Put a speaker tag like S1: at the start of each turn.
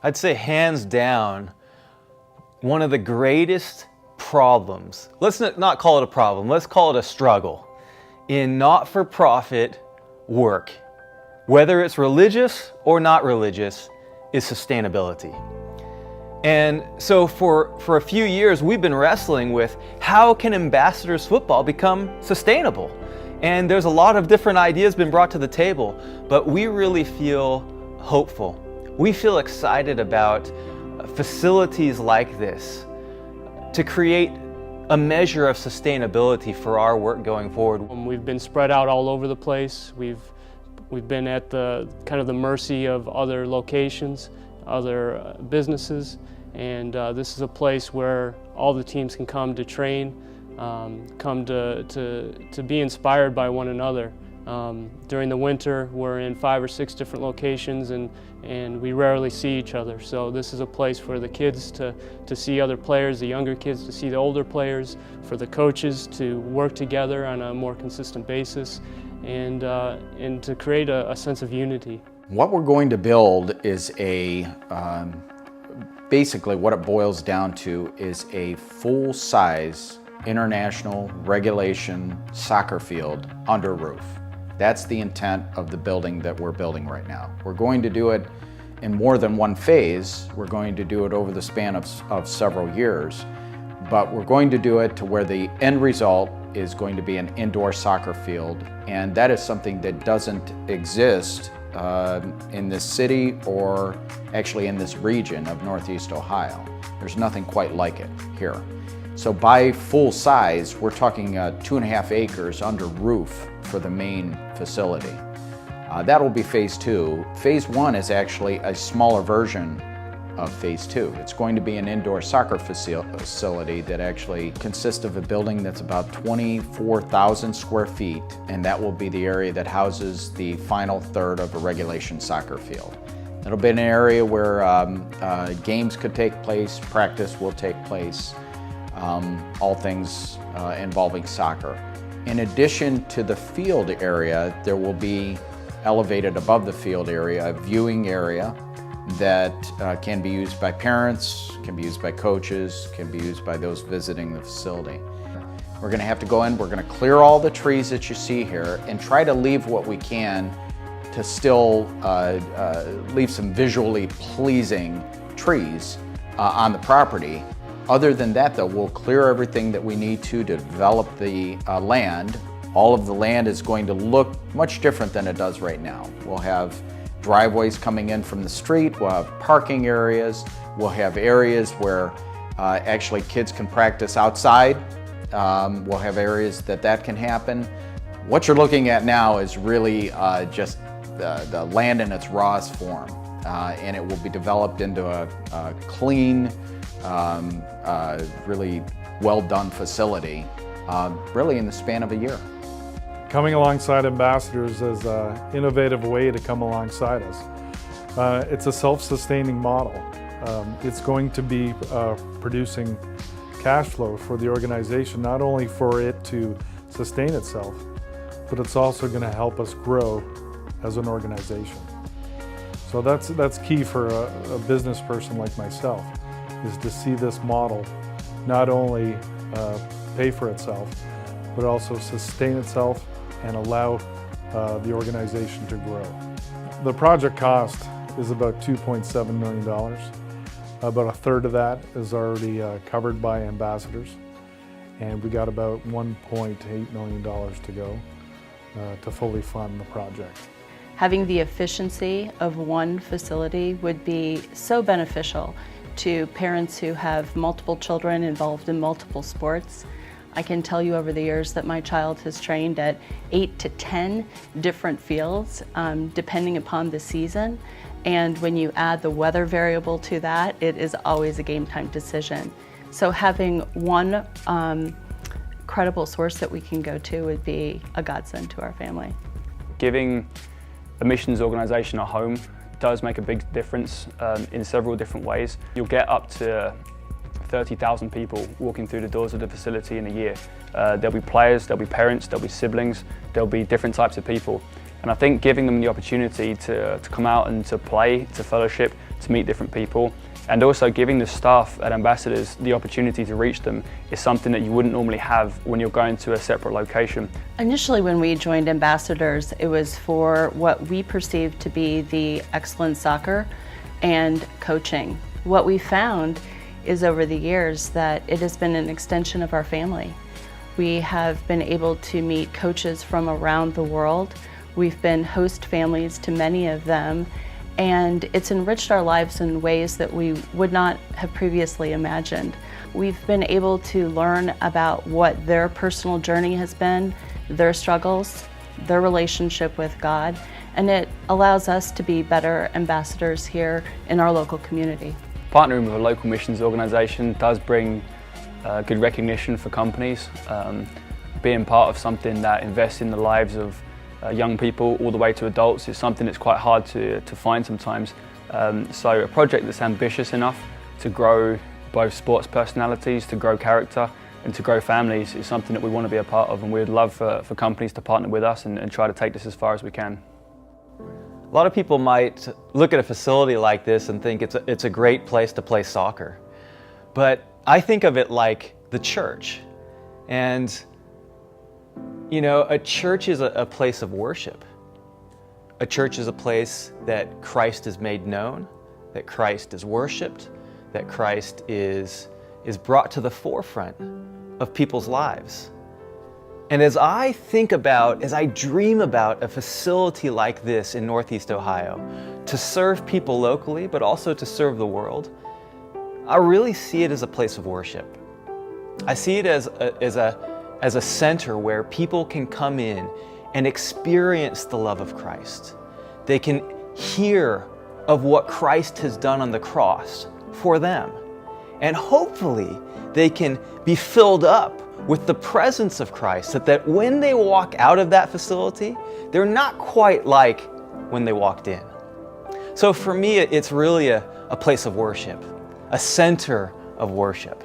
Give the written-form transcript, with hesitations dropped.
S1: I'd say hands down, one of the greatest problems, let's not call it a problem, let's call it a struggle, in not-for-profit work, whether it's religious or not religious, is sustainability. And so for a few years, we've been wrestling with how can Ambassadors football become sustainable? And there's a lot of different ideas been brought to the table, but we really feel hopeful. We feel excited about facilities like this to create a measure of sustainability for our work going forward.
S2: We've been spread out all over the place. We've been at the mercy of other locations, other businesses, and this is a place where all the teams can come to train, come to be inspired by one another. During the winter, we're in 5 or 6 different locations, and we rarely see each other. So this is a place for the kids to see other players, the younger kids to see the older players, for the coaches to work together on a more consistent basis, and to create a sense of unity.
S3: What we're going to build is basically what it boils down to is a full-size international regulation soccer field under roof. That's the intent of the building that we're building right now. We're going to do it in more than one phase. We're going to do it over the span of several years, but we're going to do it to where the end result is going to be an indoor soccer field, and that is something that doesn't exist in this city or actually in this region of Northeast Ohio. There's nothing quite like it here. So by full size, we're talking 2.5 acres under roof for the main facility. That'll be phase 2. Phase 1 is actually a smaller version of phase 2. It's going to be an indoor soccer facility that actually consists of a building that's about 24,000 square feet, and that will be the area that houses the final third of a regulation soccer field. It'll be an area where games could take place, practice will take place, all things involving soccer. In addition to the field area, there will be elevated above the field area, a viewing area that can be used by parents, can be used by coaches, can be used by those visiting the facility. We're going to have to go in, we're going to clear all the trees that you see here and try to leave what we can to still leave some visually pleasing trees on the property. Other than that though, we'll clear everything that we need to develop the land. All of the land is going to look much different than it does right now. We'll have driveways coming in from the street, we'll have parking areas, we'll have areas where actually kids can practice outside. We'll have areas that can happen. What you're looking at now is really just the land in its rawest form, and it will be developed into a clean, really well done facility, really in the span of a year.
S4: Coming alongside Ambassadors is an innovative way to come alongside us. It's a self-sustaining model. It's going to be producing cash flow for the organization, not only for it to sustain itself, but it's also going to help us grow as an organization. So that's key for a business person like myself, is to see this model not only pay for itself, but also sustain itself and allow the organization to grow. The project cost is about $2.7 million. About a third of that is already covered by Ambassadors, and we got about $1.8 million to go to fully fund the project.
S5: Having the efficiency of one facility would be so beneficial to parents who have multiple children involved in multiple sports. I can tell you over the years that my child has trained at 8 to 10 different fields, depending upon the season. And when you add the weather variable to that, it is always a game time decision. So having one credible source that we can go to would be a godsend to our family.
S6: Giving a missions organisation a home does make a big difference in several different ways. You'll get up to 30,000 people walking through the doors of the facility in a year. There'll be players, there'll be parents, there'll be siblings, there'll be different types of people. And I think giving them the opportunity to come out and to play, to fellowship, to meet different people, and also giving the staff at Ambassadors the opportunity to reach them is something that you wouldn't normally have when you're going to a separate location.
S5: Initially, when we joined Ambassadors, it was for what we perceived to be the excellent soccer and coaching. What we found is over the years that it has been an extension of our family. We have been able to meet coaches from around the world. We've been host families to many of them, and it's enriched our lives in ways that we would not have previously imagined. We've been able to learn about what their personal journey has been, their struggles, their relationship with God, and it allows us to be better ambassadors here in our local community.
S6: Partnering with a local missions organisation does bring good recognition for companies. Being part of something that invests in the lives of young people all the way to adults is something that's quite hard to find sometimes. So a project that's ambitious enough to grow both sports personalities, to grow character and to grow families is something that we want to be a part of, and we'd love for companies to partner with us and try to take this as far as we can.
S1: A lot of people might look at a facility like this and think it's a great place to play soccer. But I think of it like the church. And you know, a church is a place of worship. A church is a place that Christ is made known, that Christ is worshiped, that Christ is brought to the forefront of people's lives. And as I dream about a facility like this in Northeast Ohio, to serve people locally, but also to serve the world, I really see it as a place of worship. I see it as a center where people can come in and experience the love of Christ. They can hear of what Christ has done on the cross for them. And hopefully they can be filled up with the presence of Christ, that when they walk out of that facility, they're not quite like when they walked in. So for me, it's really a place of worship, a center of worship.